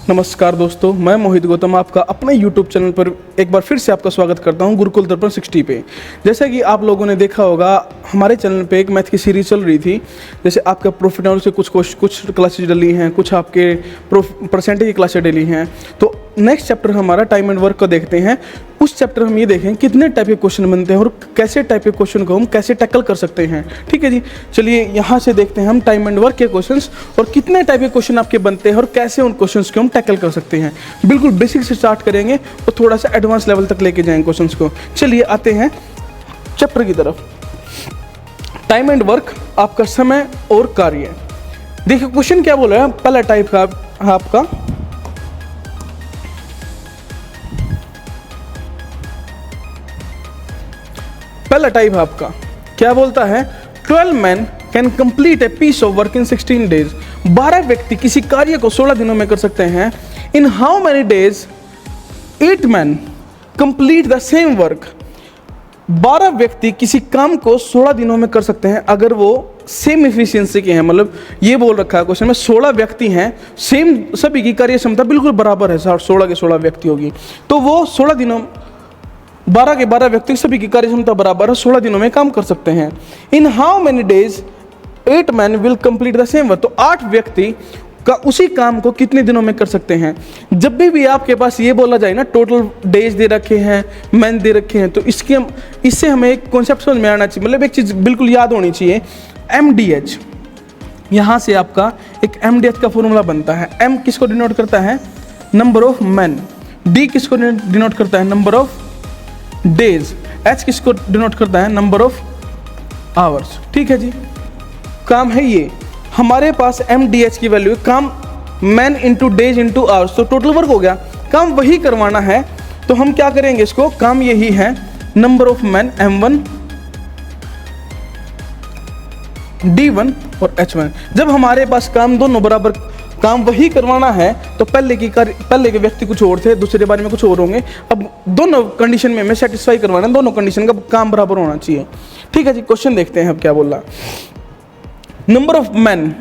नमस्कार दोस्तों, मैं मोहित गौतम आपका अपने YouTube चैनल पर एक बार फिर से आपका स्वागत करता हूं गुरुकुल दर्पण 60 पे। जैसा कि आप लोगों ने देखा होगा, हमारे चैनल पे एक मैथ की सीरीज चल रही थी। जैसे आपका प्रॉफिट एंड लॉस से कुछ क्लासेज डली हैं, कुछ आपके परसेंटेज की क्लासेज डली हैं। तो नेक्स्ट चैप्टर हमारा टाइम एंड वर्क को देखते हैं। उस चैप्टर हम ये देखें कितने टाइप के क्वेश्चन बनते हैं और कैसे टाइप के क्वेश्चन को हम कैसे टैकल कर सकते हैं। ठीक है जी, चलिए यहाँ से देखते हैं हम टाइम एंड वर्क के क्वेश्चंस और कितने टाइप के क्वेश्चन आपके बनते हैं और कैसे उन क्वेश्चंस को हम टैकल कर सकते हैं। बिल्कुल बेसिक से स्टार्ट करेंगे और थोड़ा सा एडवांस लेवल तक लेके जाएंगे क्वेश्चंस को। चलिए आते हैं चैप्टर की तरफ। टाइम एंड वर्क, आपका समय और कार्य। देखिए क्वेश्चन क्या बोल रहा है। पहला टाइप का आपका पहला टाइप आपका क्या बोलता है, 12 men can complete a piece of work in 16 days। 12 व्यक्ति किसी कार्य को 16 दिनों में कर सकते हैं। इन how many days 8 men complete the same work. 12 व्यक्ति किसी काम को 16 दिनों में कर सकते हैं अगर वो सेम इफिशियंसी के हैं। मतलब ये बोल रखा है क्वेश्चन में 16 व्यक्ति हैं, सेम सभी की कार्य क्षमता बिल्कुल बराबर है, 16 के 16 व्यक्ति होगी, तो वो 16 दिनों 12 के 12 व्यक्ति सभी की कार्य क्षमता बराबर है, 16 दिनों में काम कर सकते हैं। इन how many days 8 men will complete the same work. तो 8 व्यक्ति का उसी काम को कितने दिनों में कर सकते हैं। जब भी आपके पास ये बोला जाए ना, टोटल डेज दे रखे हैं, मैन दे रखे हैं, तो इससे हमें एक कॉन्सेप्ट समझ में आना चाहिए। मतलब एक चीज़ बिल्कुल याद होनी चाहिए, MDH। यहाँ से आपका एक MDH का फॉर्मूला बनता है। M किसको डिनोट करता है, नंबर ऑफ मैन। D किसको डिनोट करता है, नंबर ऑफ डेज। H किसको डिनोट करता है, नंबर ऑफ आवर्स। ठीक है जी, काम है ये हमारे पास MDH की वैल्यू, काम man into days into hours, तो टोटल वर्क हो गया। काम वही करवाना है तो हम क्या करेंगे, इसको काम यही है, number of man M1 D1 और H1। जब हमारे पास काम दोनों बराबर, काम वही करवाना है तो पहले के व्यक्ति कुछ और थे, दूसरे बारे में कुछ और होंगे। अब दोनों कंडीशन में हमें सेटिस्फाई करवाना है, दोनों कंडीशन का काम बराबर होना चाहिए। ठीक है जी, क्वेश्चन देखते हैं अब क्या बोला। नंबर ऑफ मैन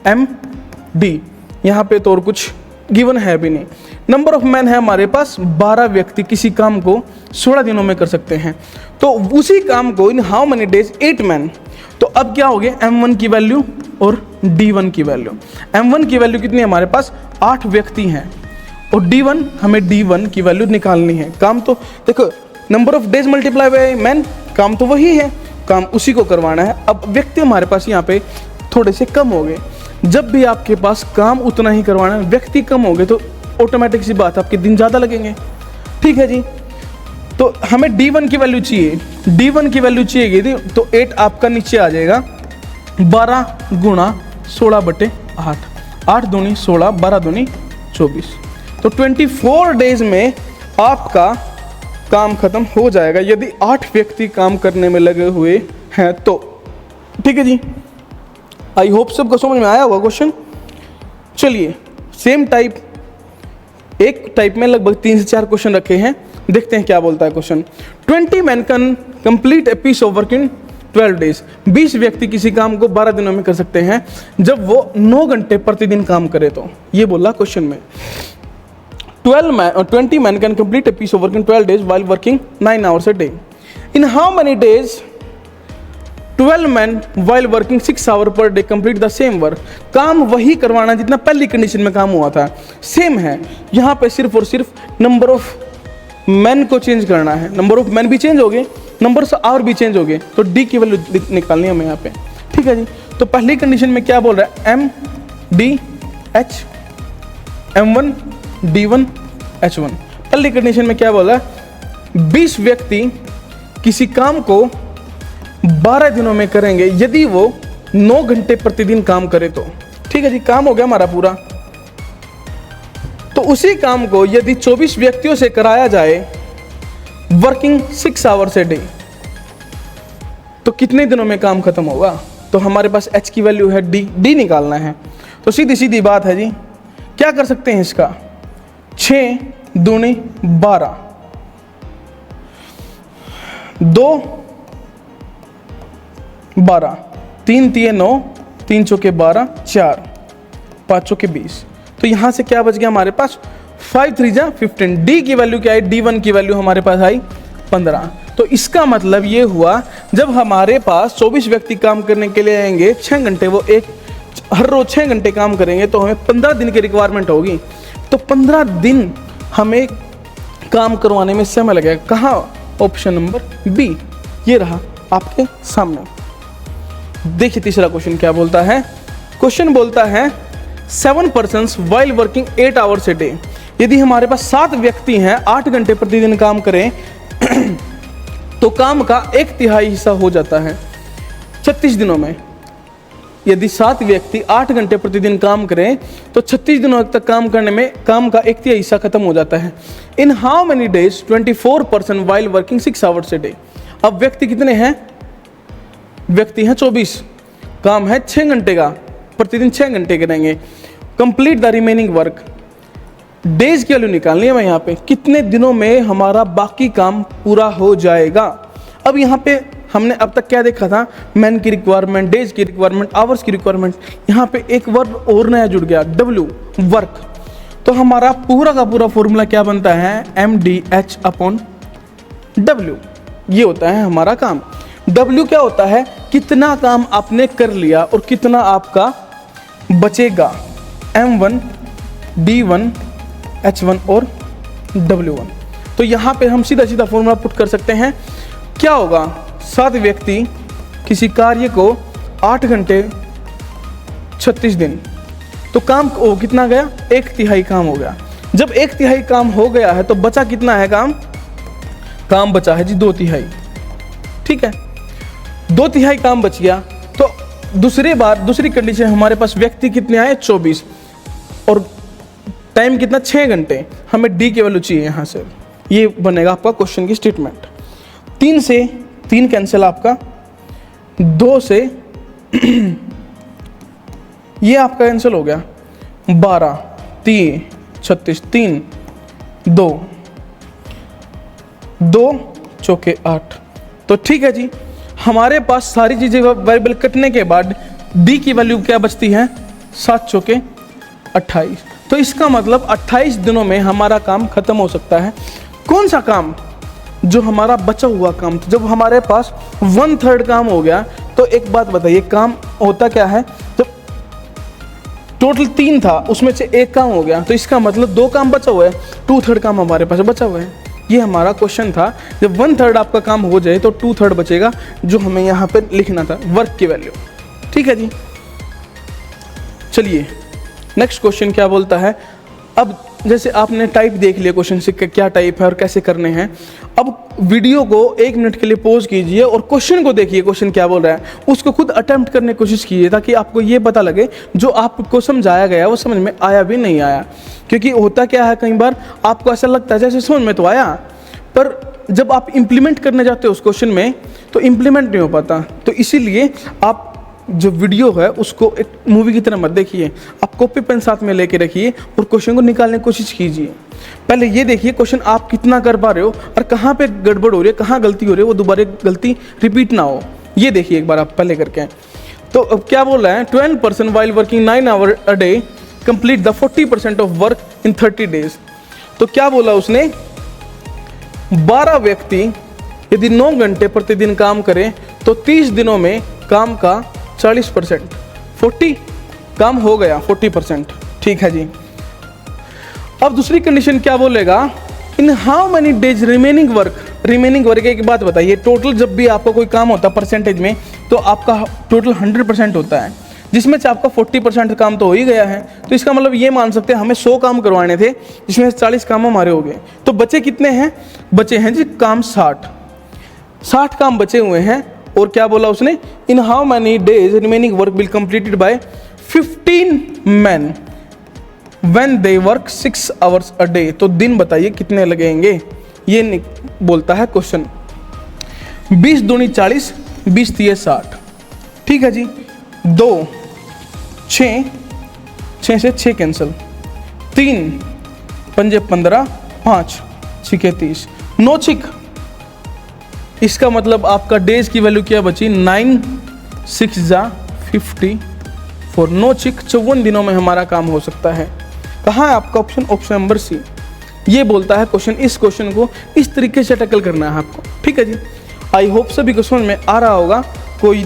MD, यहाँ पे तो और कुछ गिवन है भी नहीं। नंबर ऑफ मैन है हमारे पास 12 व्यक्ति किसी काम को 16 दिनों में कर सकते हैं। तो उसी काम को इन हाउ मेनी डेज 8 men। तो अब क्या हो गया, M1 की वैल्यू और D1 की वैल्यू। M1 की वैल्यू कितनी है हमारे पास, 8 व्यक्ति हैं, और D1 हमें D1 की वैल्यू निकालनी है। काम तो देखो, number of days multiply by man, काम तो वही है, काम उसी को करवाना है। अब व्यक्ति हमारे पास यहाँ पे थोड़े से कम हो गए। जब भी आपके पास काम उतना ही करवाना है, व्यक्ति कम हो गए, तो ऑटोमेटिक सी बात, आपके दिन ज़्यादा लगेंगे। ठीक है जी, तो हमें D1 की वैल्यू चाहिए। D1 की वैल्यू चाहिए थी तो 8 आपका नीचे आ जाएगा, 12 गुणा 16/8, 8 दूनी 16, 12 दूनी 24। तो 24 डेज में आपका काम खत्म हो जाएगा यदि 8 व्यक्ति काम करने में लगे हुए हैं तो। ठीक है जी, आई होप सबको समझ में आया होगा क्वेश्चन। चलिए सेम टाइप, एक टाइप में लगभग 3 से 4 क्वेश्चन रखे हैं, देखते हैं क्या बोलता है question. 20 men can complete a piece of work in 12 days। 20 व्यक्ति किसी काम को 12 दिनों में कर सकते हैं जब वो 9 घंटे प्रतिदिन काम करे तो। ये बोला क्वेश्चन में। 20 men can complete a piece of work in 12 days while working 9 hours a day। In how many days 12 men while working 6 hours per day complete the same work। काम वही करवाना जितना पहली कंडीशन में काम हुआ था, सेम है। यहाँ पे सिर्फ और सिर्फ नंबर ऑफ मैन को चेंज करना है। नंबर ऑफ मैन भी चेंज हो गए, नंबर ऑफ आवर भी चेंज हो गए, तो D की वैल्यू निकालनी है हमें यहाँ पे। ठीक है जी, तो पहली कंडीशन में क्या बोल रहा है, MDH M1 D1 H1। पहली कंडीशन में क्या बोल रहा है, 20 व्यक्ति किसी काम को 12 दिनों में करेंगे यदि वो 9 घंटे प्रतिदिन काम करे तो। ठीक है जी, काम हो गया हमारा पूरा। तो उसी काम को यदि 24 व्यक्तियों से कराया जाए वर्किंग 6 hours a day, तो कितने दिनों में काम खत्म होगा। तो हमारे पास H की वैल्यू है, D निकालना है। तो सीधी सीधी बात है जी, क्या कर सकते हैं इसका, 6 दूनी 12, 2 12, 3 3 9, 3 चौके 12, 4 5 चौके 20, तो यहाँ से क्या बच गया हमारे पास 5 3 जा 15। डी की वैल्यू क्या है, D1 की वैल्यू हमारे पास आई 15। तो इसका मतलब ये हुआ जब हमारे पास 24 व्यक्ति काम करने के लिए आएंगे 6 घंटे, वो हर रोज 6 घंटे काम करेंगे, तो हमें 15 दिन की रिक्वायरमेंट होगी। तो 15 दिन हमें काम करवाने में समय लगेगा। कहाँ? ऑप्शन नंबर बी, ये रहा आपके सामने। देखिए तीसरा क्वेश्चन क्या बोलता है। क्वेश्चन बोलता है 7 persons while working 8 hours a day। यदि हमारे पास 7 व्यक्ति हैं 8 घंटे प्रतिदिन काम करें तो काम का 1/3 हिस्सा हो जाता है 36 दिनों में। यदि 7 व्यक्ति 8 घंटे प्रतिदिन काम करें तो 36 दिनों तक काम करने में काम का 1/3 हिस्सा खत्म हो जाता है। इन how many days 24 person while working 6 hours a day। अब व्यक्ति कितने हैं? व्यक्ति हैं 24, काम है 6 घंटे का, प्रतिदिन 6 घंटे करेंगे। Complete the remaining work. Days की वैल्यू निकालनी है। मैं यहाँ पे कितने दिनों में हमारा बाकी काम पूरा हो जाएगा। अब यहाँ पे हमने अब तक क्या देखा था, मैन की रिक्वायरमेंट, डेज की रिक्वायरमेंट, आवर्स की रिक्वायरमेंट। यहाँ पे एक वर्ड और नया जुड़ गया, W, वर्क। तो हमारा पूरा का पूरा फॉर्मूला क्या बनता है, MDH/W। ये होता है हमारा काम। W क्या होता है, कितना काम आपने कर लिया और कितना आपका बचेगा। M1, D1, H1 और W1। तो यहाँ पे हम सीधा सीधा फॉर्मूला पुट कर सकते हैं। क्या होगा, 7 व्यक्ति किसी कार्य को 8 घंटे 36 दिन, तो काम वो कितना गया, 1/3 काम हो गया। जब 1/3 काम हो गया है तो बचा कितना है काम बचा है जी 2/3। ठीक है, 2/3 काम बच गया। तो दूसरी कंडीशन हमारे पास व्यक्ति कितने आए, 24, और टाइम कितना, 6 घंटे। हमें डी की वैल्यू चाहिए यहाँ से। ये बनेगा आपका क्वेश्चन की स्टेटमेंट। 3 से 3 कैंसिल, आपका 2 से ये आपका कैंसिल हो गया, 12 3 36, 3 2 चौके 8। तो ठीक है जी, हमारे पास सारी चीज़ें वेरिएबल कटने के बाद डी की वैल्यू क्या बचती है, 7 चौके 28। तो इसका मतलब 28 दिनों में हमारा काम खत्म हो सकता है। कौन सा काम, जो हमारा बचा हुआ काम। तो जब हमारे पास 1/3 काम हो गया, तो एक बात बताइए, काम होता क्या है, जब टोटल 3 था उसमें से 1 काम हो गया, तो इसका मतलब 2 काम बचा हुआ है, 2/3 काम हमारे पास बचा हुआ है। ये हमारा क्वेश्चन था। जब 1/3 आपका काम हो जाए तो 2/3 बचेगा, जो हमें यहाँ पे लिखना था, वर्क की वैल्यू। ठीक है जी, चलिए नेक्स्ट क्वेश्चन क्या बोलता है। अब जैसे आपने टाइप देख लिया क्वेश्चन से क्या टाइप है और कैसे करने हैं। अब वीडियो को 1 मिनट के लिए पॉज कीजिए और क्वेश्चन को देखिए, क्वेश्चन क्या बोल रहा है, उसको खुद अटेम्प्ट करने की कोशिश कीजिए, ताकि आपको ये पता लगे जो आपको समझाया गया वो समझ में आया भी नहीं आया। क्योंकि होता क्या है, कई बार आपको ऐसा लगता है जैसे समझ में तो आया, पर जब आप इम्प्लीमेंट करने जाते हो उस क्वेश्चन में तो इम्प्लीमेंट नहीं हो पाता। तो इसीलिए आप जो वीडियो है उसको एक मूवी की तरह मत देखिए, आप कॉपी पेन साथ में लेके रखिए और क्वेश्चन को निकालने की कोशिश कीजिए। पहले ये देखिए क्वेश्चन आप कितना कर पा रहे हो और कहाँ पे गड़बड़ हो रही है, कहाँ गलती हो रही है, वो दोबारा गलती रिपीट ना हो। ये देखिए एक बार आप पहले करके। तो अब क्या बोल रहा है, 12 person while working 9 hours a day complete the 40% of work in 30 days। तो क्या बोला उसने, 12 व्यक्ति यदि 9 घंटे प्रतिदिन काम करें तो 30 दिनों में काम का 40%, 40 काम हो गया 40%। ठीक है जी। अब दूसरी कंडीशन क्या बोलेगा, इन how many days remaining work. एक बात बताइए, टोटल जब भी आपका कोई काम होता है परसेंटेज में, तो आपका टोटल 100% होता है, जिसमें से आपका 40% काम तो हो ही गया है। तो इसका मतलब ये मान सकते हैं हमें 100 काम करवाने थे, जिसमें से 40 काम हमारे हो गए। तो बचे कितने हैं, बचे हैं जी काम 60 काम बचे हुए हैं। और क्या बोला उसने, in how many days remaining work will completed by 15 men when they work 6 hours a day। तो दिन बताइए कितने लगेंगे, ये बोलता है क्वेश्चन। 20 दूनी 40, 20 तिये 60। ठीक है जी। 2 6 से 6 कैंसिल, 3 पंजे 15, 5 छिके 30, 9 छिक। इसका मतलब आपका डेज की वैल्यू क्या बची, 9 6 जा 54। 9 छिक 54 दिनों में हमारा काम हो सकता है। कहाँ है आपका ऑप्शन? Option number C. ये बोलता है क्वेश्चन, इस क्वेश्चन को इस तरीके से टैकल करना है आपको। ठीक है जी, आई होप सभी को समझ में आ रहा होगा। कोई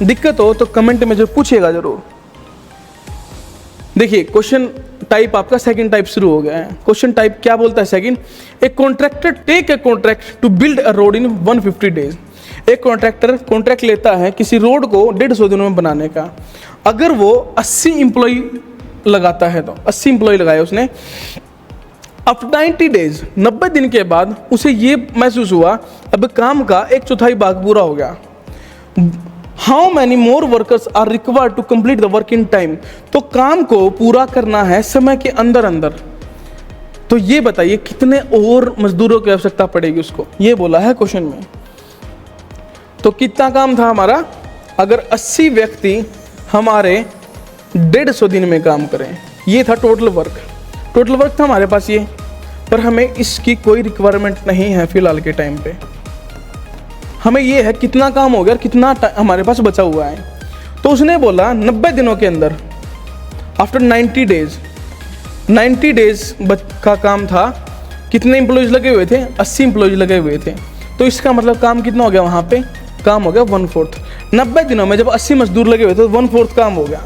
दिक्कत हो तो कमेंट में जो पूछिएगा जरूर। देखिए क्वेश्चन टाइप आपका सेकंड टाइप शुरू हो गया है। क्वेश्चन टाइप क्या बोलता है? Second, a contractor take a contract to build a road in 150 days. एक कॉन्ट्रैक्टर कॉन्ट्रैक्ट लेता है किसी रोड को 150 दिनों में बनाने का। अगर वो 80 एम्प्लॉय लगाता है तो 80 एम्प्लॉय लगाए उसने। आफ्टर 90 डेज, 90 दिन के बाद उसे ये महसूस हुआ अब काम का 1/4 भाग पूरा हो गया। How many more workers are required to complete the work in time. तो काम को पूरा करना है समय के अंदर अंदर, तो ये बताइए कितने और मजदूरों की आवश्यकता पड़ेगी उसको, ये बोला है क्वेश्चन में। तो कितना काम था हमारा? अगर 80 व्यक्ति हमारे 150 दिन में काम करें, ये था टोटल वर्क। टोटल वर्क था हमारे पास ये, पर हमें इसकी कोई रिक्वायरमेंट नहीं है फिलहाल के टाइम पे। हमें ये है कितना काम हो गया और कितना हमारे पास बचा हुआ है। तो उसने बोला 90 दिनों के अंदर, आफ्टर 90 डेज, 90 डेज का काम था। कितने एम्प्लॉयज़ लगे हुए थे? 80 एम्प्लॉयज़ लगे हुए थे। तो इसका मतलब काम कितना हो गया? वहाँ पे काम हो गया 1/4। 90 दिनों में जब 80 मजदूर लगे हुए थे तो 1/4 काम हो गया।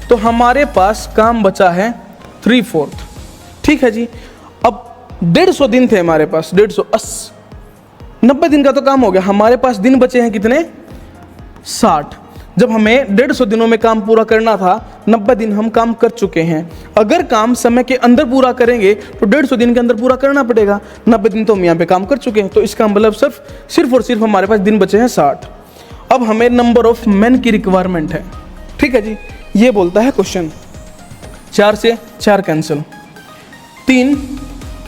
तो हमारे पास काम बचा है 3/4। ठीक है जी। अब 150 दिन थे हमारे पास, 150, 90 दिन का तो काम हो गया। हमारे पास दिन बचे हैं कितने? 60। जब हमें 150 दिनों में काम पूरा करना था, 90 दिन हम काम कर चुके हैं। अगर काम समय के अंदर पूरा करेंगे तो 150 दिन के अंदर पूरा करना पड़ेगा। 90 दिन तो हम यहाँ पे काम कर चुके हैं, तो इसका मतलब सिर्फ और सिर्फ हमारे पास दिन बचे हैं 60। अब हमें नंबर ऑफ मैन की रिक्वायरमेंट है। ठीक है जी, ये बोलता है क्वेश्चन। 4 से 4 कैंसिल, 3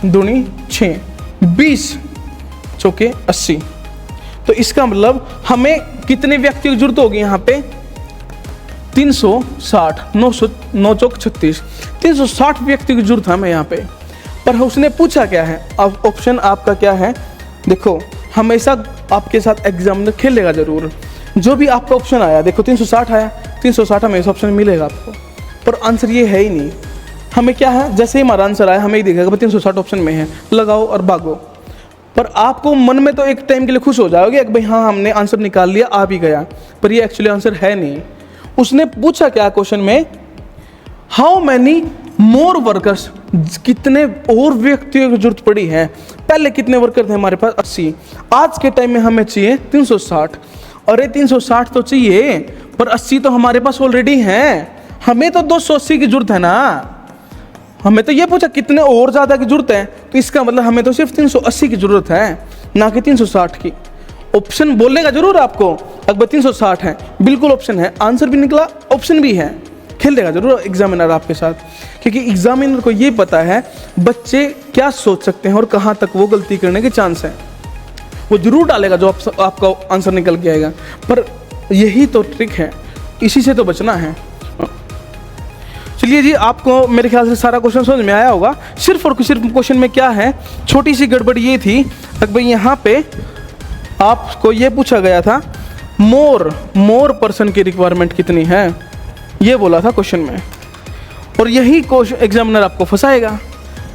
दूनी 6, 20 चौके 80। तो इसका मतलब हमें कितने व्यक्तियों की जरूरत होगी यहाँ पे? 360, 9 चौक 36, 360 व्यक्तियों की जरूरत है हमें यहाँ पे। पर उसने पूछा क्या है? अब ऑप्शन आपका क्या है? देखो हमेशा आपके साथ एग्जामिनर खेलेगा जरूर। जो भी आपका ऑप्शन आया, देखो 360 आया, 360 हमेशा ऑप्शन मिलेगा आपको, पर आंसर ये है ही नहीं। हमें क्या है? जैसे ही हमारा आंसर आया हमें ही दिखेगा 360 ऑप्शन में है, लगाओ और भागो। पर आपको मन में तो एक टाइम के लिए खुश हो जाओगे कि भाई हाँ हमने आंसर निकाल लिया, आ भी गया, पर ये एक्चुअली आंसर है नहीं। उसने पूछा क्या क्वेश्चन में? हाउ मैनी मोर वर्कर्स, कितने और व्यक्तियों की जरूरत पड़ी है। पहले कितने वर्कर थे हमारे पास? 80। आज के टाइम में हमें चाहिए 360। अरे 360 तो चाहिए, पर 80 तो हमारे पास ऑलरेडी हैं। हमें तो 280 की जरूरत है ना। हमें तो ये पूछा कितने और ज़्यादा की जरूरत है, तो इसका मतलब हमें तो सिर्फ 380 की जरूरत है, ना कि 360 की। ऑप्शन बोलेगा जरूर आपको अगर 360 है, बिल्कुल ऑप्शन है, आंसर भी निकला, ऑप्शन भी है, खेल देगा जरूर एग्जामिनर आपके साथ, क्योंकि एग्जामिनर को ये पता है बच्चे क्या सोच सकते हैं और कहाँ तक वो गलती करने के चांस है। वो जरूर डालेगा जो आपका आंसर निकल के आएगा। पर यही तो ट्रिक है, इसी से तो बचना है। चलिए जी, आपको मेरे ख्याल से सारा क्वेश्चन समझ में आया होगा। सिर्फ और सिर्फ क्वेश्चन में क्या है, छोटी सी गड़बड़ ये थी कि भाई यहाँ पे आपको ये पूछा गया था मोर पर्सन की रिक्वायरमेंट कितनी है, ये बोला था क्वेश्चन में, और यही क्वेश्चन एग्जामिनर आपको फंसाएगा।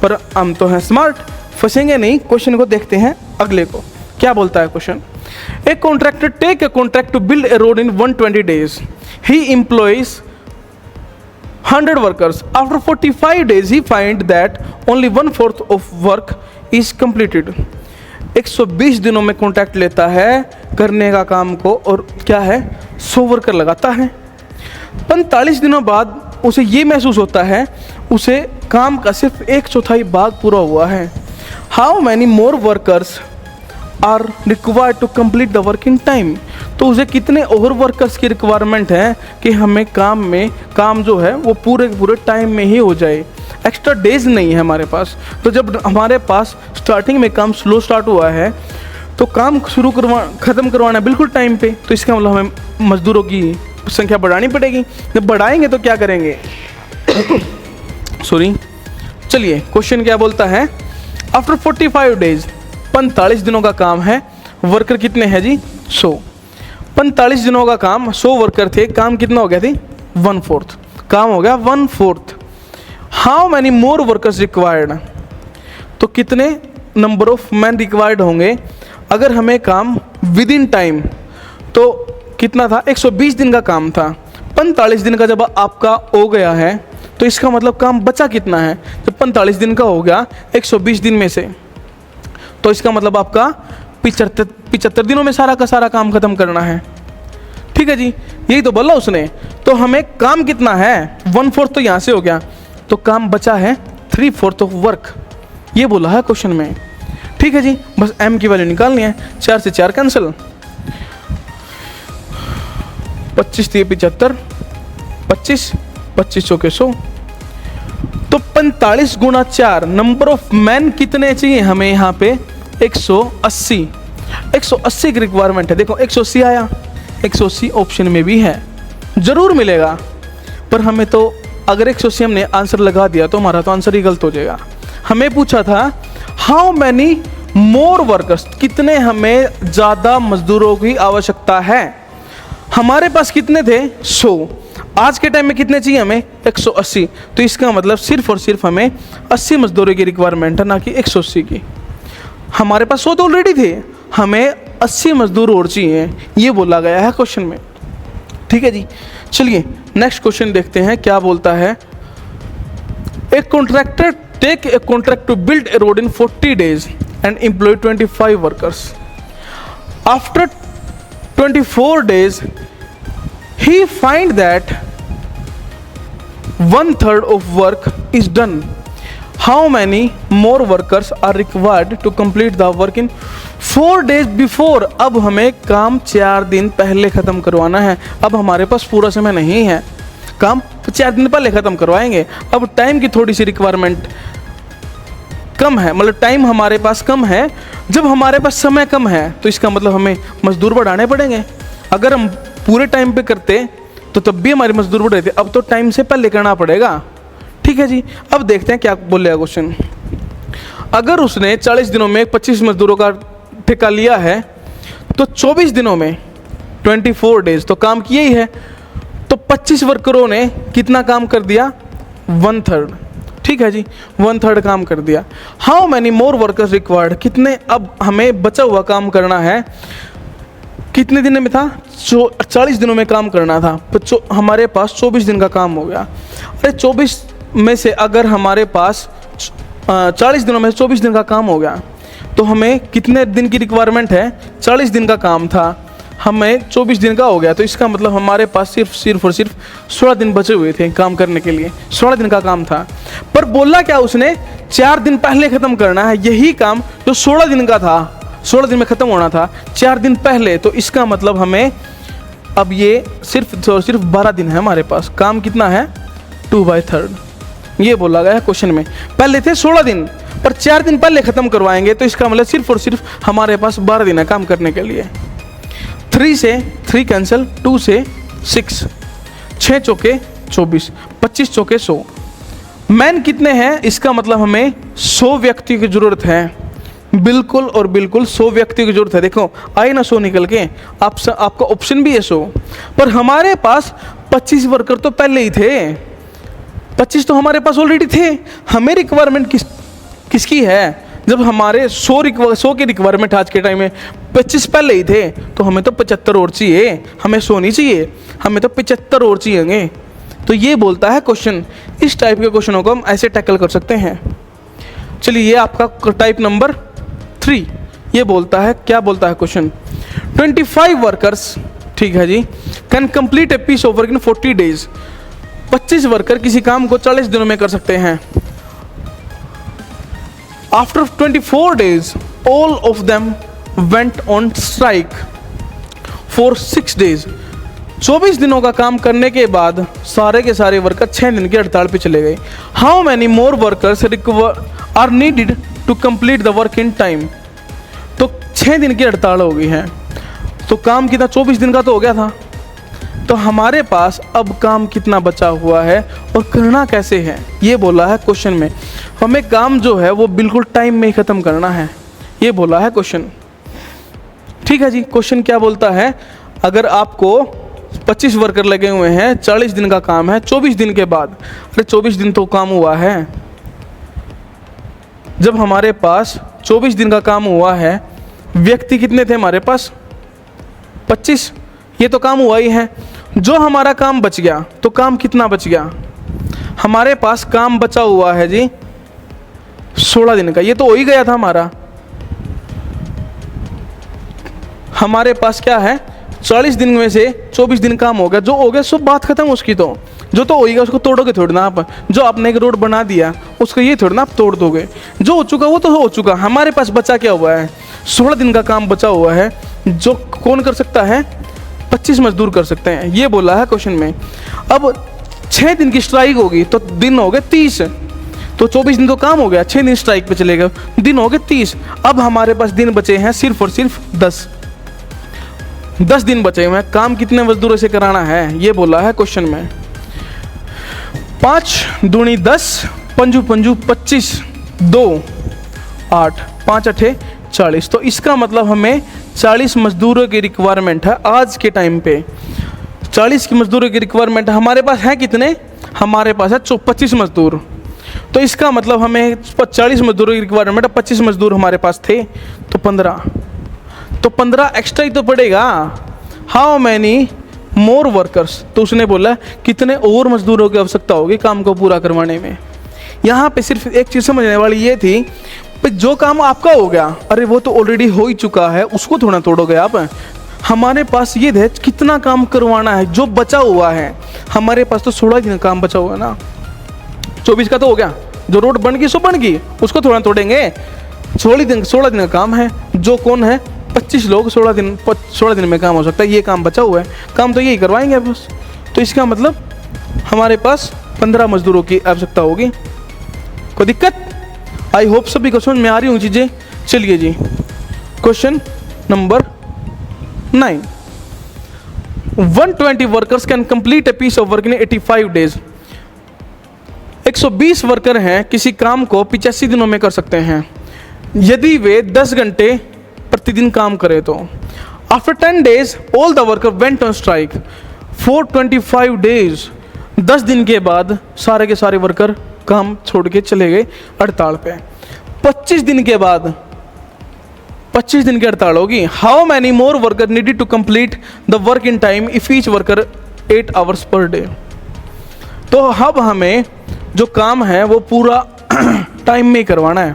पर हम तो हैं स्मार्ट, फंसेंगे नहीं। क्वेश्चन को देखते हैं अगले को, क्या बोलता है question. A contractor take a contract to build a road in 120 days. He employs 100 workers. After 45 days, he finds that only 1/4 of work is completed. 120 दिनों में कॉन्ट्रैक्ट लेता है करने का काम को, और क्या है, 100 वर्कर लगाता है। 45 दिनों बाद उसे ये महसूस होता है उसे काम का सिर्फ 1/4 भाग पूरा हुआ है। How many more workers are required to complete the work in time. तो उसे कितने और वर्कर्स की रिक्वायरमेंट है कि हमें काम जो है वो पूरे टाइम में ही हो जाए, एक्स्ट्रा डेज नहीं है हमारे पास। तो जब हमारे पास स्टार्टिंग में काम स्लो स्टार्ट हुआ है तो काम ख़त्म करवाना बिल्कुल टाइम पे, तो इसका मतलब हमें मजदूरों की संख्या बढ़ानी पड़ेगी। जब बढ़ाएंगे तो क्या करेंगे सॉरी, चलिए क्वेश्चन क्या बोलता है। आफ्टर 45 डेज, 45 दिनों का काम है, वर्कर कितने हैं जी 100। 45 दिनों का काम, 100 वर्कर थे, काम कितना हो गया थी 1/4, काम हो गया 1/4। How many more workers required, तो कितने नंबर ऑफ मैन रिक्वायर्ड होंगे अगर हमें काम विद इन टाइम, तो कितना था 120 दिन का काम था, 45 दिन का जब आपका हो गया है तो इसका मतलब काम बचा कितना है, जब 45 दिन का हो गया 120 दिन में से, तो इसका मतलब आपका 75 दिनों में सारा का सारा काम खत्म करना है। ठीक है जी, यही तो बोला उसने। तो हमें काम कितना है 1/4 तो यहाँ से हो गया, तो काम बचा है 3/4 ऑफ वर्क, ये बोला है क्वेश्चन में। ठीक है जी, बस m की वैल्यू निकालनी है, 4 से 4 कैंसिल, 25 3 75, 25 25 चौके 100, तो 45 गुणा 4 नंबर ऑफ मैन कितने चाहिए हमें यहाँ पे 180 की रिक्वायरमेंट है। देखो 180 आया, 180 ऑप्शन में भी है, जरूर मिलेगा, पर हमें तो अगर 180 हमने आंसर लगा दिया तो हमारा तो आंसर ही गलत हो जाएगा। हमें पूछा था हाउ मैनी मोर वर्कर्स, कितने हमें ज़्यादा मजदूरों की आवश्यकता है, हमारे पास कितने थे 100, आज के टाइम में कितने चाहिए हमें 180, तो इसका मतलब सिर्फ और सिर्फ हमें 80 मजदूरों की रिक्वायरमेंट है, ना कि 180 की। हमारे पास 100 तो ऑलरेडी थे, हमें 80 मजदूर और चाहिए, ये बोला गया है क्वेश्चन में। ठीक है जी, चलिए नेक्स्ट क्वेश्चन देखते हैं क्या बोलता है। A contractor take a contract to build a road in 40 days and employ 25 workers. After 24 days he find that 1/3 of work is done. How many more workers are required to complete the work in 4 days before? अब हमें काम 4 दिन पहले ख़त्म करवाना है, अब हमारे पास पूरा समय नहीं है, काम 4 दिन पहले ख़त्म करवाएंगे। अब टाइम की थोड़ी सी रिक्वायरमेंट कम है, मतलब टाइम हमारे पास कम है, जब हमारे पास समय कम है तो इसका मतलब हमें मजदूर बढ़ाने पड़ेंगे। अगर हम पूरे टाइम पे करते तो तब भी हमारे मजदूर बढ़ रहे थे, अब तो टाइम से पहले करना पड़ेगा। ठीक है जी, अब देखते हैं क्या बोलेगा क्वेश्चन। अगर उसने 40 दिनों में 25 मजदूरों का ठेका लिया है तो 24 दिनों में 24 days तो काम किया ही है, तो 25 वर्करों ने कितना काम कर दिया 1/3। ठीक है जी, 1/3 काम कर दिया। How many more workers required, कितने अब हमें बचा हुआ काम करना है, कितने दिन में था 40 दिनों में काम करना था, तो हमारे पास 24 दिन का काम हो गया। अरे 24 में से अगर हमारे पास 40 दिनों में 24 दिन का काम हो गया तो हमें कितने दिन की रिक्वायरमेंट है, 40 दिन का काम था, हमें 24 दिन का हो गया, तो इसका मतलब हमारे पास सिर्फ और सिर्फ 16 दिन बचे हुए थे काम करने के लिए, 16 दिन का काम था। पर बोला क्या उसने 4 दिन पहले ख़त्म करना है, यही काम जो 16 दिन का था 16 दिन में ख़त्म होना था 4 दिन पहले, तो इसका मतलब हमें अब ये सिर्फ 12 दिन है हमारे पास, काम कितना है 2/3, ये बोला गया है क्वेश्चन में। पहले थे 16 दिन पर 4 दिन पहले ख़त्म करवाएंगे, तो इसका मतलब सिर्फ और सिर्फ हमारे पास 12 दिन है काम करने के लिए। 3 से 3 कैंसिल, 2 से 6, 6 चौके 24, 25 चौके 100। मैन कितने हैं, इसका मतलब हमें 100 व्यक्ति की ज़रूरत है, बिल्कुल और बिल्कुल 100 व्यक्ति की जरूरत है। देखो आई ना 100 निकल के, आपका ऑप्शन भी है 100, पर हमारे पास 25 वर्कर तो पहले ही थे, 25 तो हमारे पास ऑलरेडी थे। हमें रिक्वायरमेंट किसकी है, जब हमारे 100 की रिक्वायरमेंट आज के टाइम में 25 पहले ही थे, तो हमें तो 75 और चाहिए, हमें 100 नहीं चाहिए, हमें तो 75 और चाहिए। तो ये बोलता है क्वेश्चन। इस टाइप के क्वेश्चनों को हम ऐसे टैकल कर सकते हैं। चलिए ये आपका टाइप नंबर 3, ये बोलता है, क्या बोलता है क्वेश्चन, 25 वर्कर्स, ठीक है जी, can complete a piece of work in 40 days। 25 worker किसी काम को 40 दिनों में कर सकते हैं। After 24 days all of them went on strike for 6 days। 24 दिनों का काम करने के बाद सारे के सारे वर्कर 6 दिन की हड़ताल पे चले गए। How many more workers are needed to complete the work in time. तो 6 दिन की हड़ताल हो गई है, तो काम कितना 24 दिन का तो हो गया था, तो हमारे पास अब काम कितना बचा हुआ है और करना कैसे है, ये बोला है क्वेश्चन में। हमें काम जो है वो बिल्कुल टाइम में ही ख़त्म करना है, ये बोला है क्वेश्चन। ठीक है जी, क्वेश्चन क्या बोलता है, अगर आपको 25 वर्कर लगे हुए हैं, 40 दिन का काम है, 24 दिन के बाद, अरे 24 दिन तो काम हुआ है। जब हमारे पास 24 दिन का काम हुआ है, व्यक्ति कितने थे हमारे पास? 25, ये तो काम हुआ ही है। जो हमारा काम बच गया, तो काम कितना बच गया? हमारे पास काम बचा हुआ है जी 16 दिन का, ये तो हो ही गया था हमारा। हमारे पास क्या है, 40 दिन में से 24 दिन काम हो गया, जो हो गया सब बात खत्म उसकी। तो जो तो हो ही गया उसको तोड़ोगे थोड़ी ना आप। जो आपने एक रोड बना दिया उसको ये थोड़ी ना आप तोड़ दोगे। जो हो चुका वो तो हो चुका। हमारे पास बचा क्या हुआ है? 16 दिन का काम बचा हुआ है, जो कौन कर सकता है? 25 मजदूर कर सकते हैं, ये बोला है क्वेश्चन में। अब 6 दिन की स्ट्राइक होगी तो दिन हो गए 30, तो 24 दिन तो काम हो गया, 6 दिन स्ट्राइक पे चले गए, दिन हो गए 30। अब हमारे पास दिन बचे हैं सिर्फ और सिर्फ 10 दिन बचे हुए हैं। काम कितने मजदूरों से कराना है, ये बोला है क्वेश्चन में। 5 दूनी 10, पंजू पंजू 25, 2 8, 5 8 40। तो इसका मतलब हमें 40 मजदूरों की रिक्वायरमेंट है आज के टाइम पे। 40 की मजदूरों की रिक्वायरमेंट हमारे पास है कितने? हमारे पास है 25 मजदूर। तो इसका मतलब हमें 40 मजदूरों की रिक्वायरमेंट है, 25 मजदूर हमारे पास थे, तो 15 एक्स्ट्रा ही तो पड़ेगा। हाउ मैनी मोर वर्कर्स, तो उसने बोला कितने और मजदूरों की आवश्यकता होगी काम को पूरा करवाने में। यहाँ पे सिर्फ एक चीज़ समझने वाली ये थी कि जो काम आपका हो गया, अरे वो तो ऑलरेडी हो ही चुका है, उसको थोड़ा तोड़ोगे आप। हमारे पास ये है कितना काम करवाना है, जो बचा हुआ है। हमारे पास तो 16 दिन काम बचा हुआ है ना, 24 का तो हो गया, जो रोड बन गई सो बन गई, उसको थोड़ा तोड़ेंगे। 16 दिन का काम है, जो कौन है 25 लोग, 16 दिन में काम हो सकता है, ये काम बचा हुआ है, काम तो यही करवाएंगे बस। तो इसका मतलब हमारे पास 15 मजदूरों की आवश्यकता होगी। कोई दिक्कत? आई होप सभी को समझ में आ रही हूँ चीज़ें। चलिए जी, question number 9। 120 workers can complete a piece of work in 85 डेज। 120 वर्कर हैं, किसी काम को 85 दिनों में कर सकते हैं यदि वे 10 घंटे प्रतिदिन काम करें तो। After 10 days all the worker went on strike for 25 days. 10 दिन के बाद सारे के सारे वर्कर काम छोड़ के चले गए हड़ताल पे। 25 दिन के बाद 25 दिन की हड़ताल होगी। How many more worker needed to complete the work in time if each worker 8 hours per day. तो अब हमें जो काम है वो पूरा टाइम में ही करवाना है।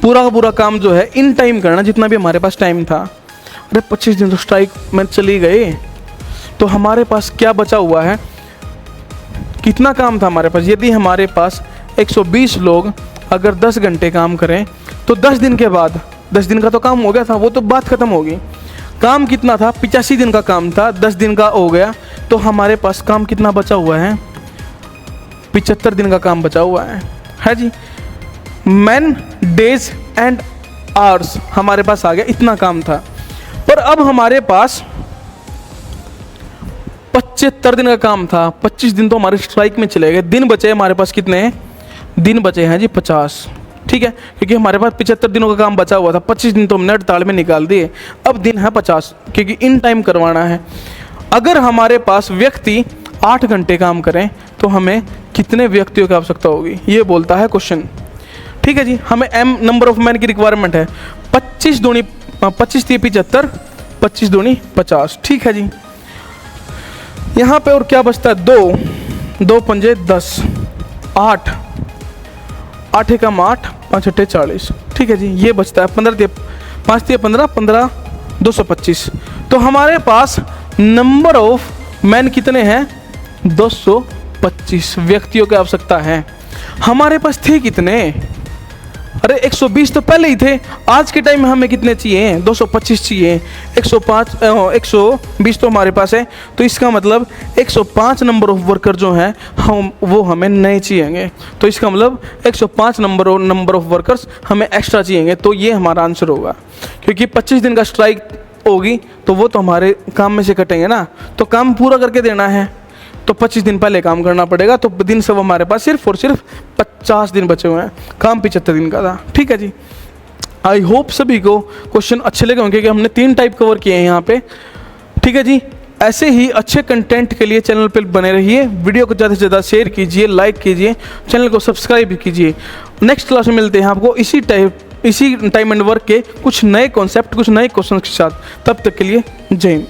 पूरा का पूरा काम जो है इन टाइम करना, जितना भी हमारे पास टाइम था। अरे 25 दिन तो स्ट्राइक में चली गए, तो हमारे पास क्या बचा हुआ है? कितना काम था हमारे पास? यदि हमारे पास 120 लोग अगर 10 घंटे काम करें तो 10 दिन के बाद, 10 दिन का तो काम हो गया था, वो तो बात खत्म होगी। काम कितना था? 85 दिन का काम था, 10 दिन का हो गया, तो हमारे पास काम कितना बचा हुआ है? 75 दिन का काम बचा हुआ है जी। मैन डेज एंड आवर्स हमारे पास आ गया, इतना काम था। पर अब हमारे पास 75 दिन का काम था, 25 दिन तो हमारे स्ट्राइक में चले गए। दिन बचे हमारे पास कितने हैं? दिन बचे हैं जी 50, ठीक है, क्योंकि हमारे पास 75 दिनों का काम बचा हुआ था, 25 दिन तो हमने हड़ताल में निकाल दिए। अब दिन है 50, क्योंकि इन टाइम करवाना है। अगर हमारे पास व्यक्ति 8 घंटे काम करें तो हमें कितने व्यक्तियों की आवश्यकता होगी, ये बोलता है क्वेश्चन, ठीक है जी। हमें एम नंबर ऑफ मैन की रिक्वायरमेंट है। 25 दूनी 25 3 75, 25 दूनी 50, ठीक है जी। यहाँ पे और क्या बचता है? 2 पंजे 10, 8 8 एकम 8, 5 8 40, ठीक है जी। ये बचता है 15 5 15 15 225। तो हमारे पास नंबर ऑफ मैन कितने हैं? 225 व्यक्तियों की आवश्यकता है। हमारे पास थे कितने? अरे 120 तो पहले ही थे। आज के टाइम में हमें कितने चाहिए? 225 चाहिए। 120 तो हमारे पास है, तो इसका मतलब 105 नंबर ऑफ वर्कर जो हैं हम वो हमें नए चाहिएंगे। तो इसका मतलब 105 नंबर ऑफ वर्कर्स हमें एक्स्ट्रा चाहिएंगे। तो ये हमारा आंसर होगा, क्योंकि 25 दिन का स्ट्राइक होगी तो वो तो हमारे काम में से कटेंगे ना, तो काम पूरा करके देना है तो 25 दिन पहले काम करना पड़ेगा। तो दिन सब हमारे पास सिर्फ और सिर्फ 50 दिन बचे हुए हैं, काम 75 दिन का था, ठीक है जी। आई होप सभी को क्वेश्चन अच्छे लगे होंगे, क्योंकि हमने 3 टाइप कवर किए हैं यहाँ पे। ठीक है जी। ऐसे ही अच्छे कंटेंट के लिए चैनल पर बने रहिए, वीडियो को ज़्यादा से ज़्यादा शेयर कीजिए, लाइक कीजिए, चैनल को सब्सक्राइब भी कीजिए। नेक्स्ट क्लास में मिलते हैं आपको इसी टाइम एंड वर्क के कुछ नए कॉन्सेप्ट, कुछ नए क्वेश्चन के साथ। तब तक के लिए जय हिंद।